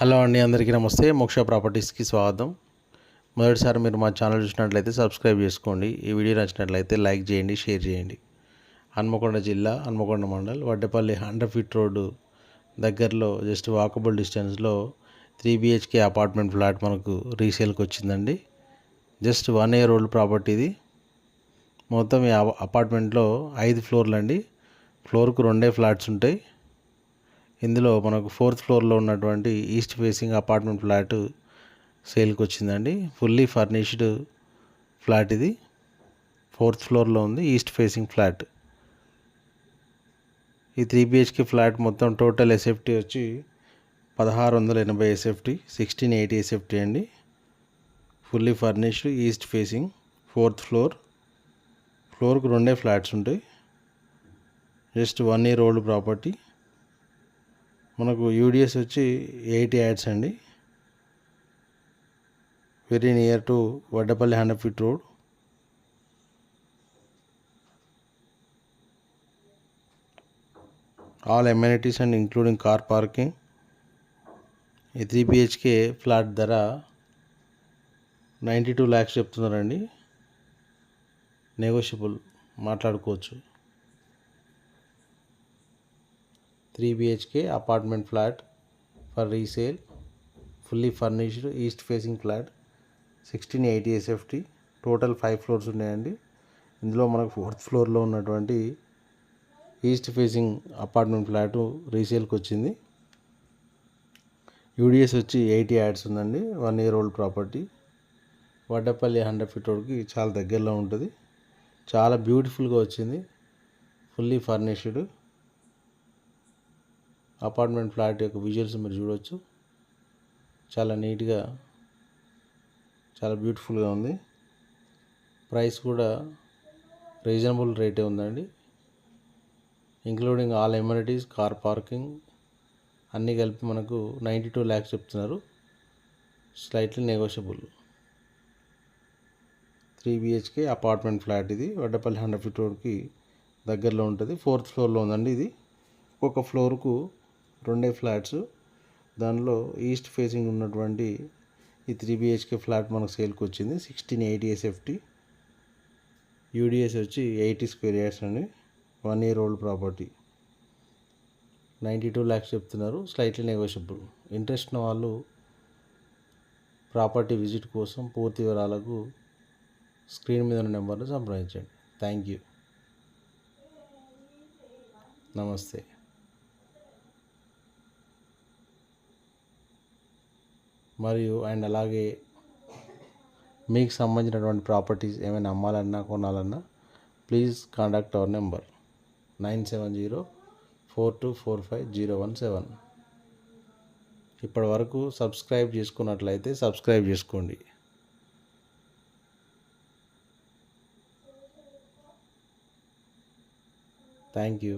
Hello అండి, అందరికీ నమస్తే. మోక్ష ప్రాపర్టీస్కి స్వాగతం. మొదటిసారి మీరు మా ఛానల్ చూసినట్లయితే సబ్స్క్రైబ్ చేసుకోండి. ఈ వీడియో నచ్చినట్లయితే లైక్ చేయండి, షేర్ చేయండి. హన్మకొండ జిల్లా, హన్మకొండ మండల్, వడ్డేపల్లి 100 ఫీట్ రోడ్డు దగ్గరలో జస్ట్ వాకబుల్ డిస్టెన్స్లో 3 BHK అపార్ట్మెంట్ ఫ్లాట్ మనకు రీసేల్కి వచ్చిందండి. జస్ట్ 1 year old ప్రాపర్టీ ఇది. మొత్తం ఈ అపార్ట్మెంట్లో 5 ఫ్లోర్లు అండి. ఫ్లోర్కు 2 ఫ్లాట్స్ ఉంటాయి. ఇందులో మనకు 4th ఫ్లోర్లో ఉన్నటువంటి ఈస్ట్ ఫేసింగ్ అపార్ట్మెంట్ ఫ్లాట్ సేల్కి వచ్చిందండి. ఫుల్లీ ఫర్నిష్డ్ ఫ్లాట్ ఇది. 4th ఫ్లోర్లో ఉంది, ఈస్ట్ ఫేసింగ్ ఫ్లాట్. ఈ 3 BHK ఫ్లాట్ మొత్తం టోటల్ ఎస్ఎఫ్టీ వచ్చి 1680 ఎస్ఎఫ్టీ, 1680 ఎస్ఎఫ్టీ అండి. Fully furnished, east facing, 4th floor. ఫ్లోర్కు 2 ఫ్లాట్స్ ఉంటాయి. జస్ట్ 1 year old ప్రాపర్టీ. మనకు యూడిఎస్ వచ్చి 80 యాడ్స్ అండి. Very near to Vaddepalli 100 feet road. All amenities and including car parking. ఈ 3 BHK ఫ్లాట్ ధర 92 lakhs చెప్తున్నారండి. నెగోషియబుల్, మాట్లాడుకోవచ్చు. 3 BHK apartment flat for resale, fully furnished, east facing flat, 1680 SFT. Total 5 floors ఉన్నాయండి. ఇందులో మనకు 4th ఫ్లోర్లో ఉన్నటువంటి ఈస్ట్ ఫేసింగ్ అపార్ట్మెంట్ ఫ్లాట్ రీసేల్కి వచ్చింది. యూడిఎస్ వచ్చి 80 యాడ్స్ ఉందండి. 1 year old property. Vaddepalli 100 feet రోడ్కి చాలా దగ్గరలో ఉంటుంది. చాలా బ్యూటిఫుల్గా వచ్చింది. ఫుల్లీ ఫర్నిష్డ్ అపార్ట్మెంట్ ఫ్లాట్ యొక్క విజువల్స్ మీరు చూడవచ్చు. చాలా నీట్గా, చాలా బ్యూటిఫుల్గా ఉంది. ప్రైస్ కూడా రీజనబుల్ రేటే ఉందండి. Including all amenities, car parking అన్నీ కలిపి మనకు 92 lakhs చెప్తున్నారు. Slightly negotiable. 3 BHK apartment flat ఇది. వడ్డేపల్లి 100 ఫీట్ రోడ్కి దగ్గరలో ఉంటుంది. 4th ఫ్లోర్లో ఉందండి ఇది. ఒక ఫ్లోర్కు 2 ఫ్లాట్స్. దానిలో ఈస్ట్ ఫేసింగ్ ఉన్నటువంటి ఈ 3 BHK ఫ్లాట్ మనకు సేల్కి వచ్చింది. 1680 ఎస్ఎఫ్టీ. యూడిఎస్ వచ్చి 80 square yards అండి. 1 year old ప్రాపర్టీ. 92 lakhs చెప్తున్నారు. Slightly negotiable. ఇంట్రెస్ట్ ఉన్న వాళ్ళు ప్రాపర్టీ విజిట్ కోసం పూర్తి వివరాలకు స్క్రీన్ మీద ఉన్న నెంబర్ను సంప్రదించండి. Thank you. నమస్తే. మరియు అలాగే మీకు సంబంధించినటువంటి ప్రాపర్టీస్ ఏమైనా అమ్మాలన్నా, కొనాలన్నా ప్లీజ్ కాంటాక్ట్ అవర్ నెంబర్ 9704245017. ఇప్పటి వరకు సబ్స్క్రైబ్ చేసుకున్నట్లయితే సబ్స్క్రైబ్ చేసుకోండి. Thank you.